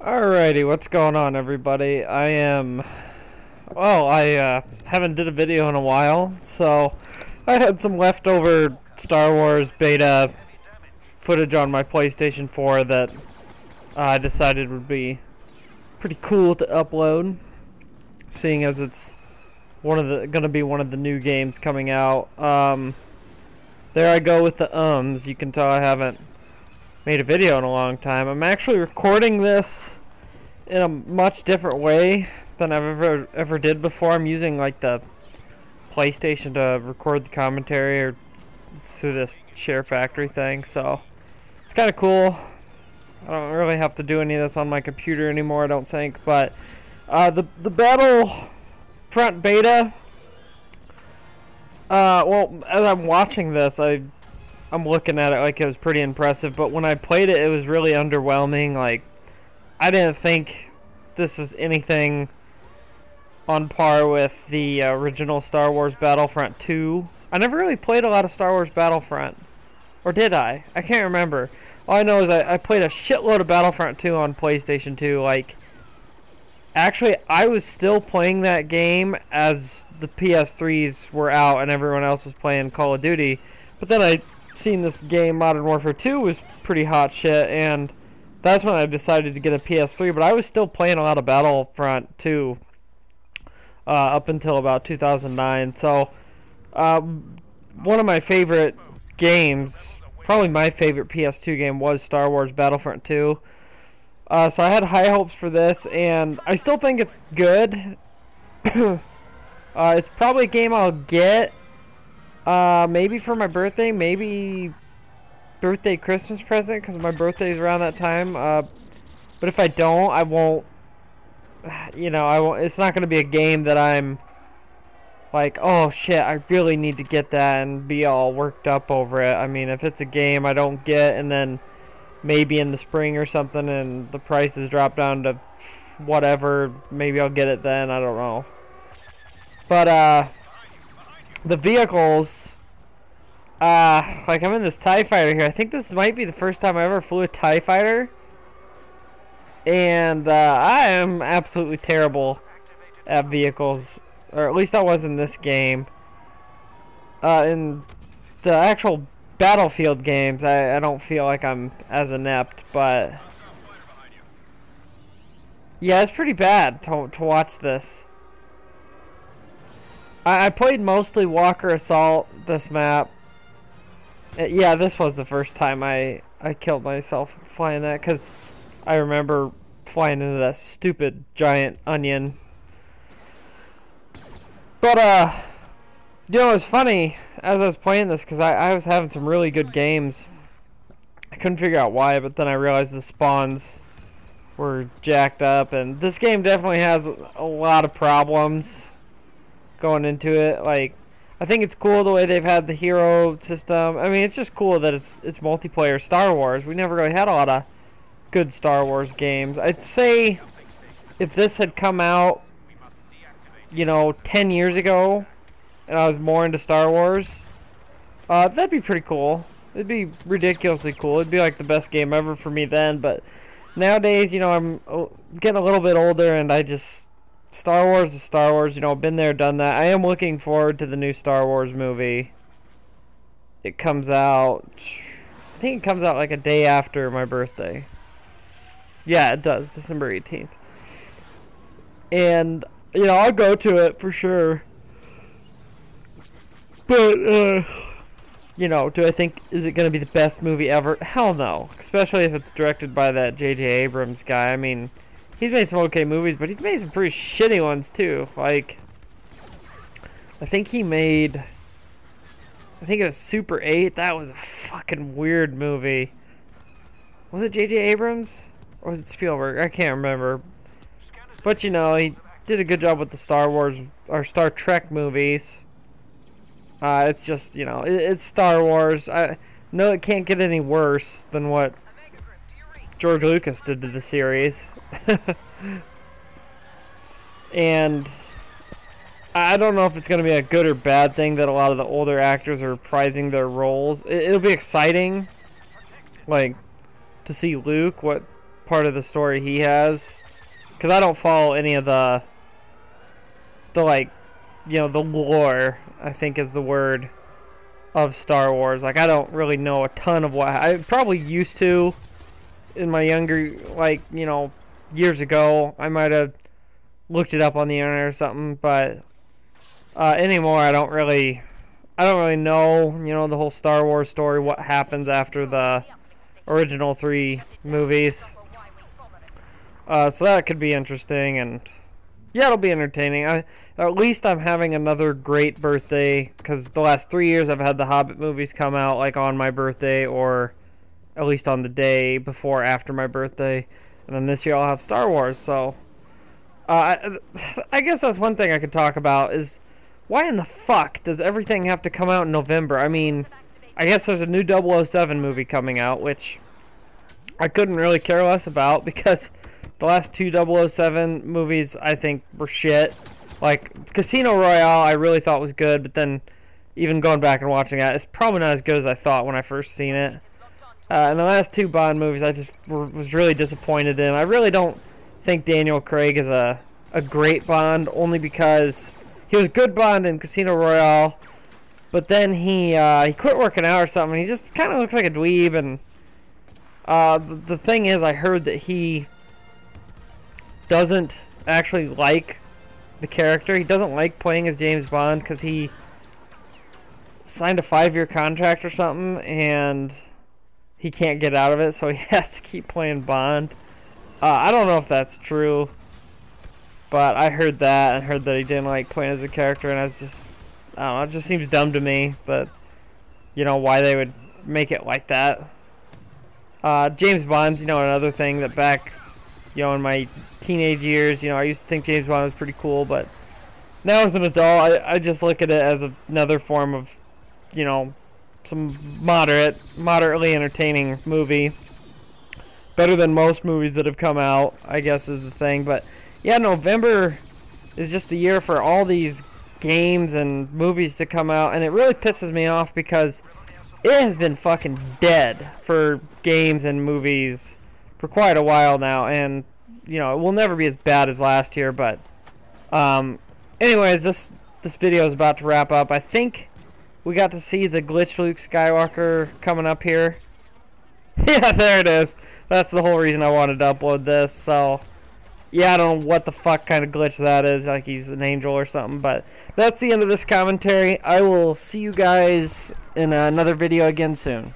Alrighty, what's going on, everybody? I haven't did a video in a while, so I had some leftover Star Wars beta footage on my PlayStation 4 that I decided would be pretty cool to upload, seeing as it's gonna be one of the new games coming out. There I go with the ums. You can tell I haven't made a video in a long time. I'm actually recording this in a much different way than I've ever did before. I'm using like the PlayStation to record the commentary or through this Share Factory thing, so it's kind of cool. I don't really have to do any of this on my computer anymore, I don't think, but the Battlefront beta, well, as I'm watching this, I'm looking at it like it was pretty impressive, but when I played it, it was really underwhelming. Like, I didn't think this is anything on par with the original Star Wars Battlefront 2. I never really played a lot of Star Wars Battlefront. Or did I? I can't remember. All I know is I played a shitload of Battlefront 2 on PlayStation 2. Like, actually, I was still playing that game as the PS3s were out and everyone else was playing Call of Duty. But then I seen this game, Modern Warfare 2, was pretty hot shit, and that's when I decided to get a PS3. But I was still playing a lot of Battlefront 2 up until about 2009. So one of my favorite games, probably my favorite PS2 game, was Star Wars Battlefront 2. So I had high hopes for this, and I still think it's good. It's probably a game I'll get maybe for my birthday, maybe birthday Christmas present, because my birthday is around that time. But if I don't, I won't, I won't. It's not going to be a game that I'm like, oh shit, I really need to get that and be all worked up over it. I mean, if it's a game I don't get, and then maybe in the spring or something and the prices drop down to whatever, maybe I'll get it then. I don't know. But the vehicles, like, I'm in this TIE fighter here. I think this might be the first time I ever flew a TIE fighter, and I am absolutely terrible at vehicles, or at least I was in this game. In the actual Battlefield games, I don't feel like I'm as inept, but yeah, it's pretty bad to watch this. I played mostly Walker Assault this map. Yeah, this was the first time I killed myself flying that, because I remember flying into that stupid giant onion. But, it was funny as I was playing this, because I was having some really good games. I couldn't figure out why, but then I realized the spawns were jacked up, and this game definitely has a lot of problems going into it. Like, I think it's cool the way they've had the hero system. I mean, it's just cool that it's multiplayer Star Wars. We never really had a lot of good Star Wars games. I'd say if this had come out, 10 years ago, and I was more into Star Wars, that'd be pretty cool. It'd be ridiculously cool. It'd be like the best game ever for me then. But nowadays, I'm getting a little bit older, and Star Wars is Star Wars. I've been there, done that. I am looking forward to the new Star Wars movie. It comes out, I think it comes out like a day after my birthday. Yeah, it does, December 18th. And, I'll go to it for sure. But, do I think, is it going to be the best movie ever? Hell no. Especially if it's directed by that J.J. Abrams guy. I mean, he's made some okay movies, but he's made some pretty shitty ones too. Like, I think it was Super 8. That was a fucking weird movie. Was it J.J. Abrams? Or was it Spielberg? I can't remember. But, he did a good job with the Star Wars, or Star Trek movies. It's just, it's Star Wars. I know it can't get any worse than what George Lucas did to the series. And I don't know if it's going to be a good or bad thing that a lot of the older actors are reprising their roles. It'll be exciting, like, to see Luke, what part of the story he has, because I don't follow any of the like, you know, the lore, I think is the word, of Star Wars. Like, I don't really know a ton of what I probably used to in my younger, like, you know, years ago. I might have looked it up on the internet or something, but anymore I don't really know, you know, the whole Star Wars story, what happens after the original 3 movies. So that could be interesting, and yeah, it'll be entertaining. At least I'm having another great birthday, because the last 3 years I've had the Hobbit movies come out like on my birthday, or at least on the day before after my birthday, and then this year I'll have Star Wars. So I guess that's one thing I could talk about, is why in the fuck does everything have to come out in November? I mean, I guess there's a new 007 movie coming out, which I couldn't really care less about, because the last 2 007 movies I think were shit. Like, Casino Royale I really thought was good, but then even going back and watching that, it's probably not as good as I thought when I first seen it. And the last 2 Bond movies I just was really disappointed in. I really don't think Daniel Craig is a great Bond, only because he was good Bond in Casino Royale, but then he quit working out or something. He just kind of looks like a dweeb, and the thing is, I heard that he doesn't actually like the character. He doesn't like playing as James Bond because he signed a 5-year contract or something, and he can't get out of it, so he has to keep playing Bond. I don't know if that's true, but I heard that, and heard that he didn't like playing as a character, and I was just, I don't know, it just seems dumb to me, but, you know, why they would make it like that. James Bond's, you know, another thing that back, you know, in my teenage years, you know, I used to think James Bond was pretty cool, but now as an adult, I just look at it as another form of, you know, some moderately entertaining movie. Better than most movies that have come out, I guess, is the thing. But yeah, November is just the year for all these games and movies to come out, and it really pisses me off because it has been fucking dead for games and movies for quite a while now, and you know, it will never be as bad as last year. But anyways, this video is about to wrap up. I think we got to see the glitch Luke Skywalker coming up here. Yeah, there it is. That's the whole reason I wanted to upload this. So yeah, I don't know what the fuck kind of glitch that is, like he's an angel or something, but that's the end of this commentary. I will see you guys in another video again soon.